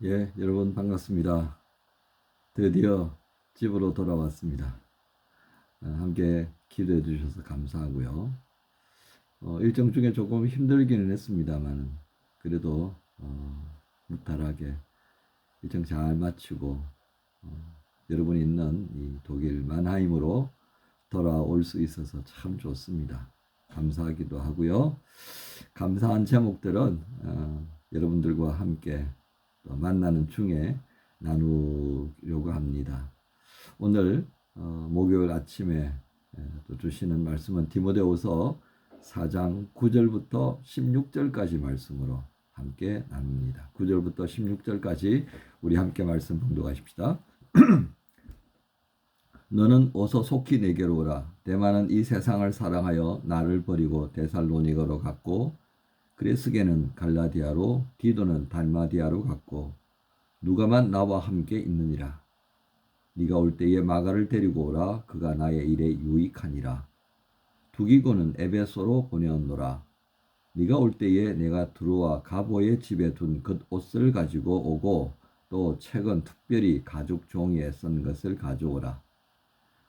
예, 여러분 반갑습니다. 드디어 집으로 돌아왔습니다. 함께 기도해 주셔서 감사하고요. 일정 중에 조금 힘들기는 했습니다만 그래도 무탈하게 일정 잘 마치고 여러분이 있는 이 독일 만하임으로 돌아올 수 있어서 참 좋습니다. 감사하기도 하고요. 감사한 제목들은 여러분들과 함께 또 만나는 중에 나누려고 합니다. 오늘 목요일 아침에 또 주시는 말씀은 디모데후서 4장 9절부터 16절까지 말씀으로 함께 나눕니다. 9절부터 16절까지 우리 함께 말씀 봉독하십시다. 너는 어서 속히 내게로 오라. 데마는 이 세상을 사랑하여 나를 버리고 데살로니가로 갔고 그레스게는 갈라디아로 디도는 달마디아로 갔고 누가만 나와 함께 있느니라. 네가 올 때에 마가를 데리고 오라. 그가 나의 일에 유익하니라. 두기고는 에베소로 보내었노라. 네가 올 때에 내가 두루와 가보의 집에 둔 겉옷을 가지고 오고 또 책은 특별히 가죽 종이에 쓴 것을 가져오라.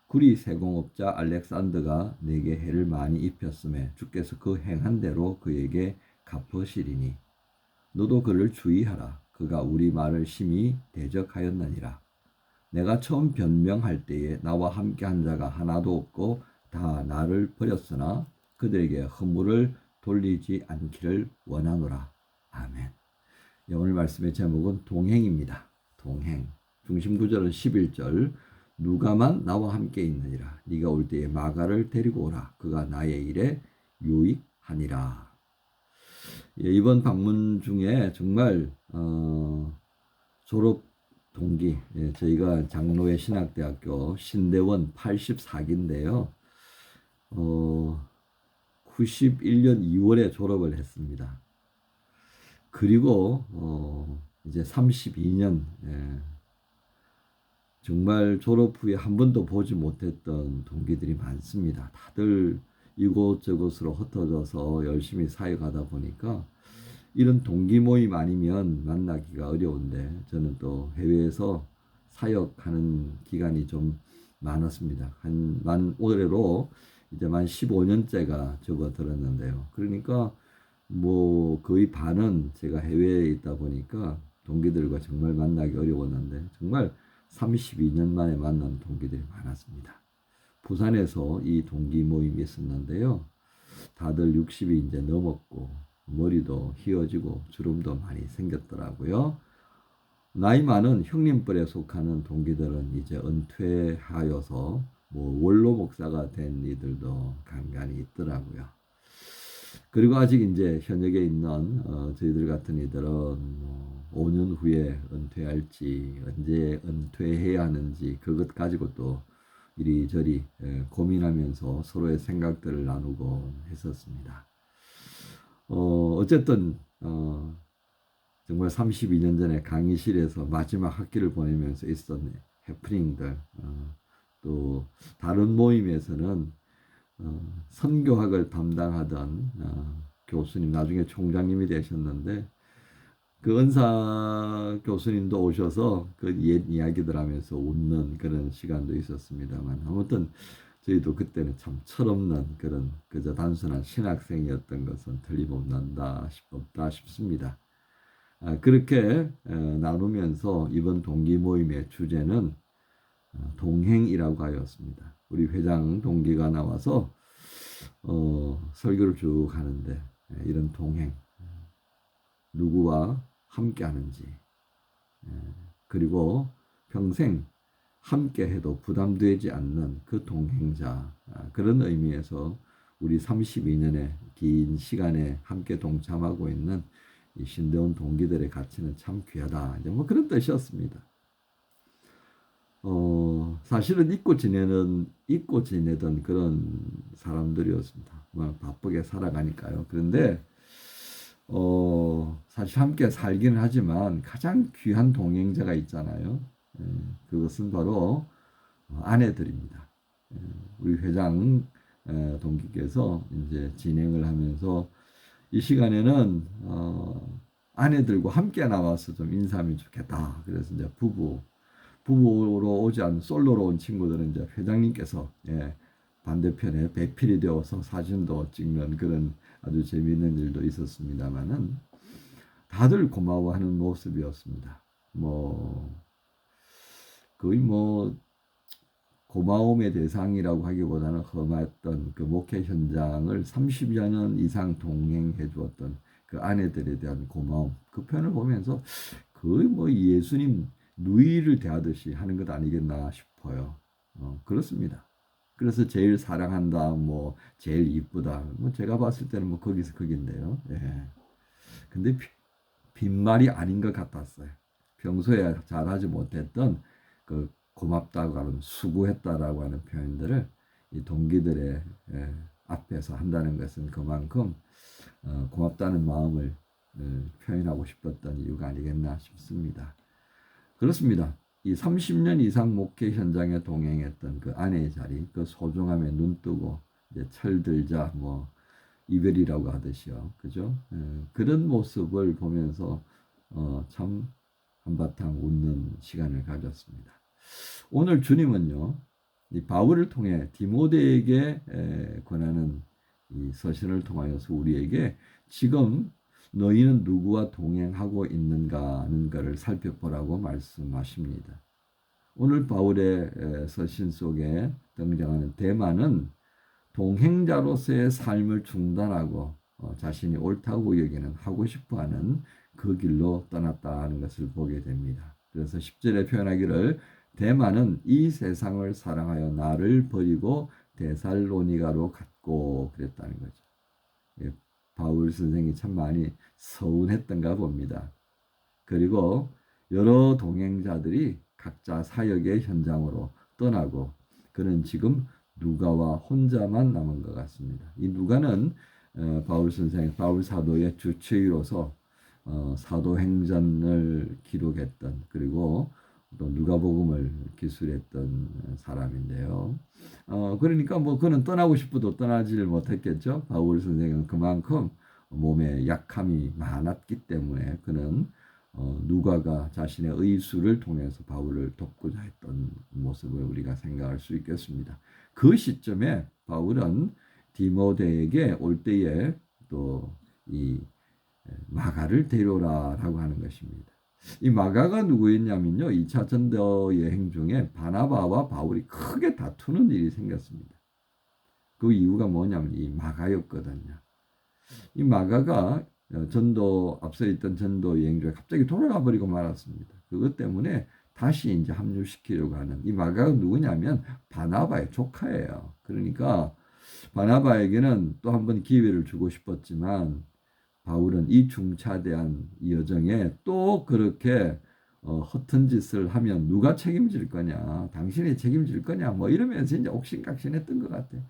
구리 세공업자 알렉산더가 내게 해를 많이 입혔음에 주께서 그 행한 대로 그에게 갚으시리니 너도 그를 주의하라. 그가 우리 말을 심히 대적하였느니라. 내가 처음 변명할 때에 나와 함께 한 자가 하나도 없고 다 나를 버렸으나 그들에게 허물을 돌리지 않기를 원하노라. 아멘. 오늘 말씀의 제목은 동행입니다. 동행. 중심 구절은 11절. 누가만 나와 함께 있느니라. 네가 올 때에 마가를 데리고 오라. 그가 나의 일에 유익하니라. 예, 이번 방문 중에 정말 졸업 동기, 저희가 장로회 신학대학교 신대원 84기인데요. 91년 2월에 졸업을 했습니다. 그리고 이제 32년, 정말 졸업 후에 한 번도 보지 못했던 동기들이 많습니다. 다들 이곳저곳으로 흩어져서 열심히 사역하다 보니까 이런 동기 모임 아니면 만나기가 어려운데 저는 또 해외에서 사역하는 기간이 좀 많았습니다. 올해로 이제 만 15년째가 접어들었는데요. 그러니까 뭐 거의 반은 제가 해외에 있다 보니까 동기들과 정말 만나기 어려웠는데 정말 32년 만에 만난 동기들이 많았습니다. 부산에서 이 동기 모임이 있었는데요. 다들 60이 이제 넘었고 머리도 휘어지고 주름도 많이 생겼더라고요. 나이 많은 형님뻘에 속하는 동기들은 이제 은퇴하여서 뭐 원로 목사가 된 이들도 간간히 있더라고요. 그리고 아직 이제 현역에 있는 저희들 같은 이들은 뭐 5년 후에 은퇴할지 언제 은퇴해야 하는지 그것 가지고 또 이리저리 고민하면서 서로의 생각들을 나누고 했었습니다. 어쨌든 정말 32년 전에 강의실에서 마지막 학기를 보내면서 있었던 해프닝들, 또 다른 모임에서는 선교학을 담당하던 교수님, 나중에 총장님이 되셨는데 그 은사 교수님도 오셔서 그 옛 이야기들 하면서 웃는 그런 시간도 있었습니다만 아무튼 저희도 그때는 참 철없는 그런 그저 단순한 신학생이었던 것은 없다 싶습니다. 그렇게 나누면서 이번 동기 모임의 주제는 동행이라고 하였습니다. 우리 회장 동기가 나와서 설교를 쭉 하는데 이런 동행, 누구와 함께 하는지, 그리고 평생 함께 해도 부담되지 않는 그 동행자, 그런 의미에서 우리 32년의 긴 시간에 함께 동참하고 있는 이 신대원 동기들의 가치는 참 귀하다. 이제 뭐 그런 뜻이었습니다. 사실은 잊고 지내던 그런 사람들이었습니다. 뭐 바쁘게 살아가니까요. 그런데 사실 함께 살기는 하지만 가장 귀한 동행자가 있잖아요. 그것은 바로 아내들입니다. 우리 회장 동기께서 이제 진행을 하면서 이 시간에는 아내들과 함께 나와서 좀 인사하면 좋겠다. 그래서 이제 부부로 오지 않은 솔로로 온 친구들은 이제 회장님께서 반대편에 배필이 되어서 사진도 찍는 그런 아주 재미있는 일도 있었습니다만은 다들 고마워하는 모습이었습니다. 뭐 거의 뭐 고마움의 대상이라고 하기보다는 험했던 그 목회 현장을 30여 년 이상 동행해 주었던 그 아내들에 대한 고마움, 그 표현을 보면서 거의 뭐 예수님 누이를 대하듯이 하는 것 아니겠나 싶어요. 그렇습니다. 그래서 제일 사랑한다, 뭐 제일 이쁘다, 뭐 제가 봤을 때는 뭐 거기서 거긴데요. 예. 근데 빈말이 아닌 것 같았어요. 평소에 잘하지 못했던 그 고맙다고 하는 수고했다라고 하는 표현들을 이 동기들의 앞에서 한다는 것은 그만큼 고맙다는 마음을 표현하고 싶었던 이유가 아니겠나 싶습니다. 그렇습니다. 이 30년 이상 목회 현장에 동행했던 그 아내의 자리, 그 소중함에 눈뜨고 이제 철들자 뭐 이별이라고 하듯이요, 그죠? 그런 모습을 보면서 참 한바탕 웃는 시간을 가졌습니다. 오늘 주님은요, 이 바울을 통해 디모데에게 권하는 이 서신을 통하여서 우리에게 지금 너희는 누구와 동행하고 있는가 하는 것을 살펴보라고 말씀하십니다. 오늘 바울의 서신 속에 등장하는 데마는 동행자로서의 삶을 중단하고 자신이 옳다고 여기는 하고 싶어하는 그 길로 떠났다는 것을 보게 됩니다. 그래서 10절에 표현하기를 데마는 이 세상을 사랑하여 나를 버리고 데살로니가로 갔고 그랬다는 거죠. 예, 바울 선생이 참 많이 서운했던가 봅니다. 그리고 여러 동행자들이 각자 사역의 현장으로 떠나고 그는 지금 누가와 혼자만 남은 것 같습니다. 이 누가는 바울 선생, 바울 사도의 주치의로서 사도행전을 기록했던 그리고 또 누가복음을 기술했던 사람인데요. 그러니까 뭐 그는 떠나고 싶어도 떠나지를 못했겠죠. 바울 선생은 그만큼 몸에 약함이 많았기 때문에 그는 누가가 자신의 의수를 통해서 바울을 돕고자 했던 모습을 우리가 생각할 수 있겠습니다. 그 시점에 바울은 디모데에게 올 때에 또 이 마가를 데려오라라고 하는 것입니다. 이 마가가 누구였냐면요, 2차 전도 여행 중에 바나바와 바울이 크게 다투는 일이 생겼습니다. 그 이유가 뭐냐면 이 마가였거든요. 이 마가가 앞서 있던 전도 여행 중에 갑자기 돌아가 버리고 말았습니다. 그것 때문에 다시 이제 합류시키려고 하는 이 마가가 누구냐면 바나바의 조카예요. 그러니까 바나바에게는 또 한 번 기회를 주고 싶었지만 바울은 이 중차대한 이 여정에 또 그렇게 허튼 짓을 하면 누가 책임질 거냐, 당신이 책임질 거냐, 뭐 이러면서 이제 옥신각신했던 것 같아요.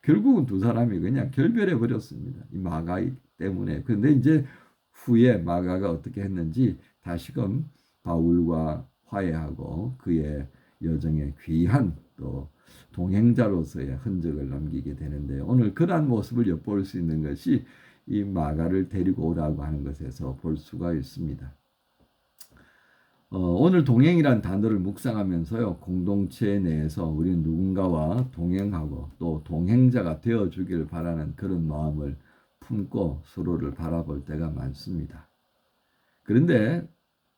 결국은 두 사람이 그냥 결별해 버렸습니다. 이 마가 때문에. 그런데 이제 후에 마가가 어떻게 했는지 다시금 바울과 화해하고 그의 여정에 귀한 또 동행자로서의 흔적을 남기게 되는데 오늘 그러한 모습을 엿볼 수 있는 것이 이 마가를 데리고 오라고 하는 것에서 볼 수가 있습니다. 오늘 동행이란 단어를 묵상하면서요, 공동체 내에서 우리는 누군가와 동행하고 또 동행자가 되어주길 바라는 그런 마음을 품고 서로를 바라볼 때가 많습니다. 그런데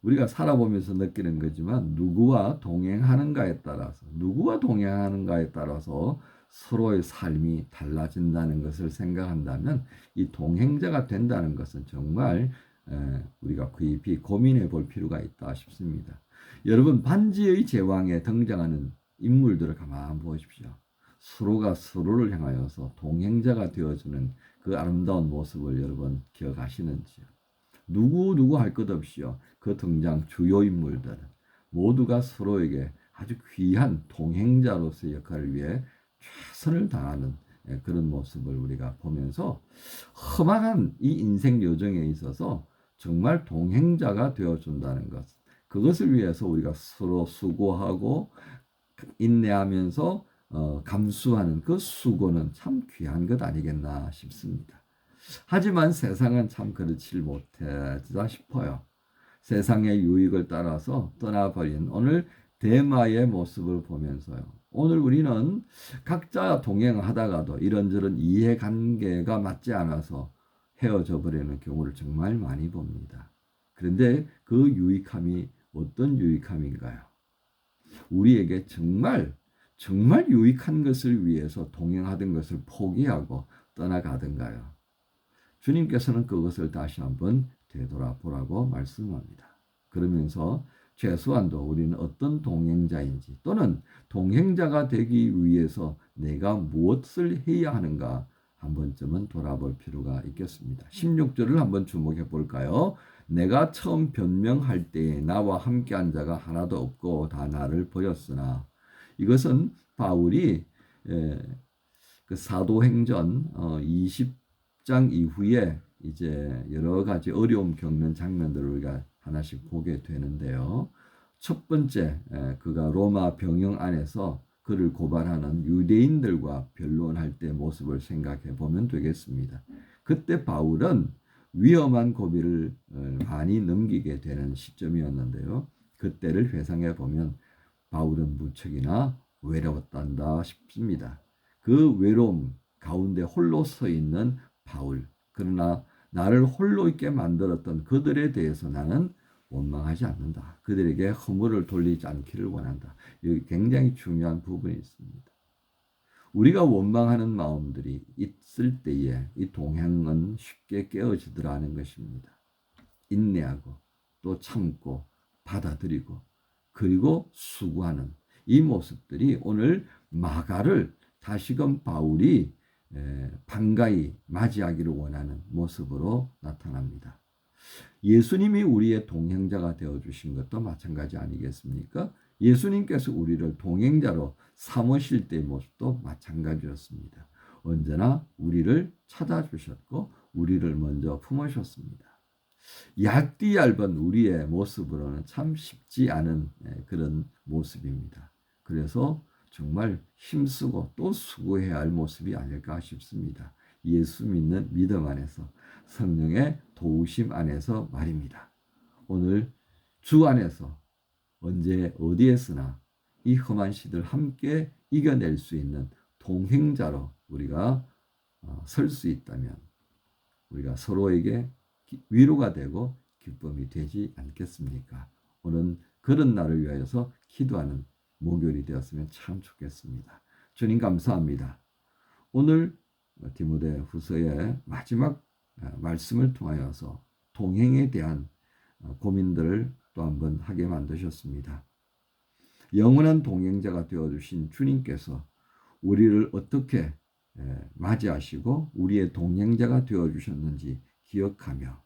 우리가 살아보면서 느끼는 거지만 누구와 동행하는가에 따라서 서로의 삶이 달라진다는 것을 생각한다면 이 동행자가 된다는 것은 정말 우리가 깊이 고민해 볼 필요가 있다 싶습니다. 여러분, 반지의 제왕에 등장하는 인물들을 가만히 보십시오. 서로가 서로를 향하여서 동행자가 되어주는 그 아름다운 모습을 여러분 기억하시는지요? 누구 할 것 없이요, 그 등장 주요 인물들은 모두가 서로에게 아주 귀한 동행자로서의 역할을 위해 최선을 다하는 그런 모습을 우리가 보면서 험악한 이 인생 여정에 있어서 정말 동행자가 되어준다는 것, 그것을 위해서 우리가 서로 수고하고 인내하면서 감수하는 그 수고는 참 귀한 것 아니겠나 싶습니다. 하지만 세상은 참 그렇지 못하다 싶어요. 세상의 유익을 따라서 떠나버린 오늘 대마의 모습을 보면서요. 오늘 우리는 각자 동행하다가도 이런저런 이해관계가 맞지 않아서 헤어져 버리는 경우를 정말 많이 봅니다. 그런데 그 유익함이 어떤 유익함인가요? 우리에게 정말 유익한 것을 위해서 동행하던 것을 포기하고 떠나가던가요? 주님께서는 그것을 다시 한번 되돌아보라고 말씀합니다. 그러면서 최소한도 우리는 어떤 동행자인지 또는 동행자가 되기 위해서 내가 무엇을 해야 하는가 한 번쯤은 돌아볼 필요가 있겠습니다. 16절을 한번 주목해 볼까요? 내가 처음 변명할 때에 나와 함께한 자가 하나도 없고 다 나를 버렸으나, 이것은 바울이 그 사도행전 20장 이후에 이제 여러 가지 어려움 겪는 장면들을 우리가 하나씩 보게 되는데요. 첫 번째, 그가 로마 병영 안에서 그를 고발하는 유대인들과 변론할 때 모습을 생각해 보면 되겠습니다. 그때 바울은 위험한 고비를 많이 넘기게 되는 시점이었는데요. 그때를 회상해 보면 바울은 무척이나 외로웠단다 싶습니다. 그 외로움 가운데 홀로 서 있는 바울. 그러나 나를 홀로 있게 만들었던 그들에 대해서 나는 원망하지 않는다. 그들에게 허물을 돌리지 않기를 원한다. 여기 굉장히 중요한 부분이 있습니다. 우리가 원망하는 마음들이 있을 때에 이 동행은 쉽게 깨어지더라는 것입니다. 인내하고 또 참고 받아들이고 그리고 수고하는 이 모습들이 오늘 마가를 다시금 바울이 반가이 맞이하기를 원하는 모습으로 나타납니다. 예수님이 우리의 동행자가 되어주신 것도 마찬가지 아니겠습니까? 예수님께서 우리를 동행자로 삼으실 때의 모습도 마찬가지였습니다. 언제나 우리를 찾아주셨고 우리를 먼저 품으셨습니다. 얇디 얇은 우리의 모습으로는 참 쉽지 않은 그런 모습입니다. 그래서 정말 힘쓰고 또 수고해야 할 모습이 아닐까 싶습니다. 예수 믿는 믿음 안에서 성령의 도우심 안에서 말입니다. 오늘 주 안에서 언제 어디에서나 이 험한 시대를 함께 이겨낼 수 있는 동행자로 우리가 설 수 있다면 우리가 서로에게 위로가 되고 기쁨이 되지 않겠습니까? 오늘 그런 날을 위하여서 기도하는 목요일이 되었으면 참 좋겠습니다. 주님 감사합니다. 오늘 디모데후서의 마지막 말씀을 통하여서 동행에 대한 고민들을 또 한번 하게 만드셨습니다. 영원한 동행자가 되어주신 주님께서 우리를 어떻게 맞이하시고 우리의 동행자가 되어주셨는지 기억하며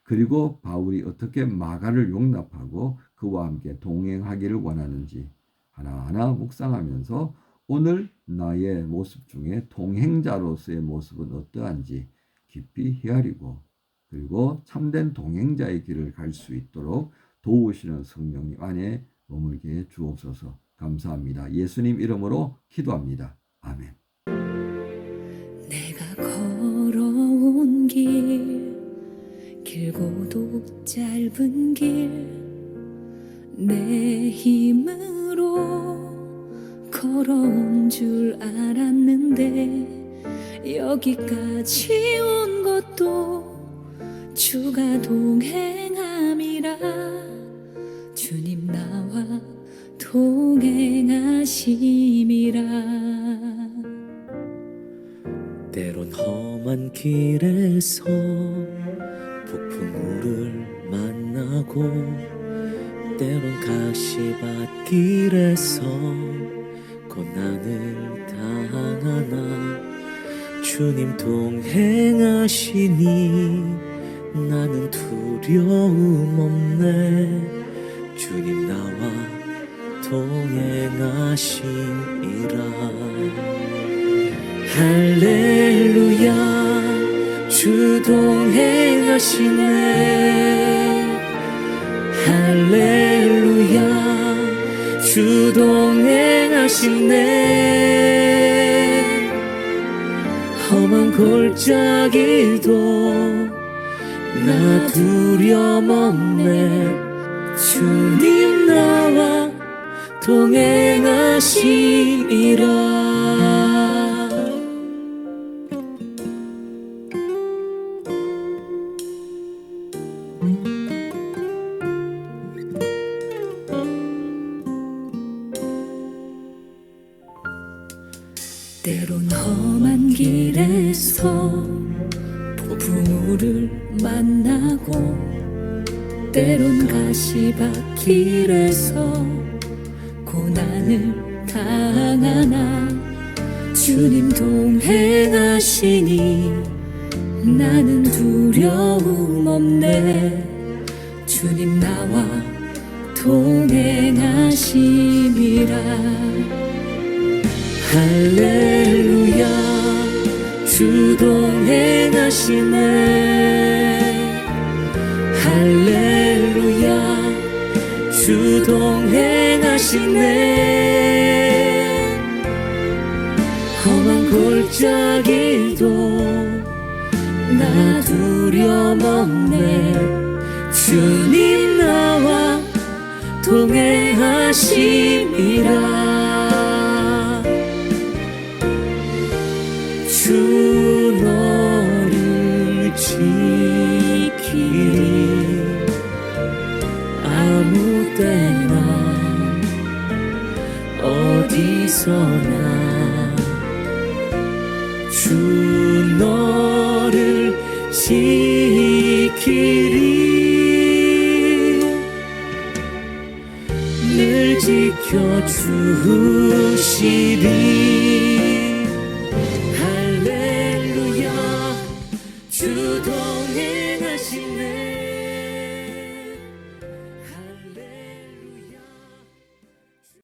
그리고 바울이 어떻게 마가를 용납하고 그와 함께 동행하기를 원하는지 하나하나 묵상하면서 오늘 나의 모습 중에 동행자로서의 모습은 어떠한지 깊이 헤아리고 그리고 참된 동행자의 길을 갈 수 있도록 도우시는 성령님 안에 머물게 해 주옵소서. 감사합니다. 예수님 이름으로 기도합니다. 아멘. 내가 걸어온 길 길고도 짧은 길 내 힘으로 걸어온 줄 알았는데 여기까지 온 것도 주가 동행함이라 주님 나와 동행하심이라. 때론 험한 길에서 폭풍우를 만나고 때론 가시밭길에서 고난을 당하나 주님 동행하시니 나는 두려움 없네. 주님 나와 동행하시니라. 할렐루야 주 동행하시네. 할렐루야 주 동행하시네. 험한 골짜기도 나 두려움 없네. 주님 나와 동행하시리라. 때론 험한 길에서 폭풍우를 만나고 때론 가시밭길에서 고난을 당하나 주님 동행하시니 나는 두려움 없네. 주님 나와 동행하심이라. 할렐루야 주 동행하시네. 할렐루야 주 동행하시네. 험한 골짜기도 나 두려움 없네. 주님 나와 동행하심이라. 주 너를 지키리. 아무 때나 어디서나 주 너를 지키리. 늘 지켜주시리.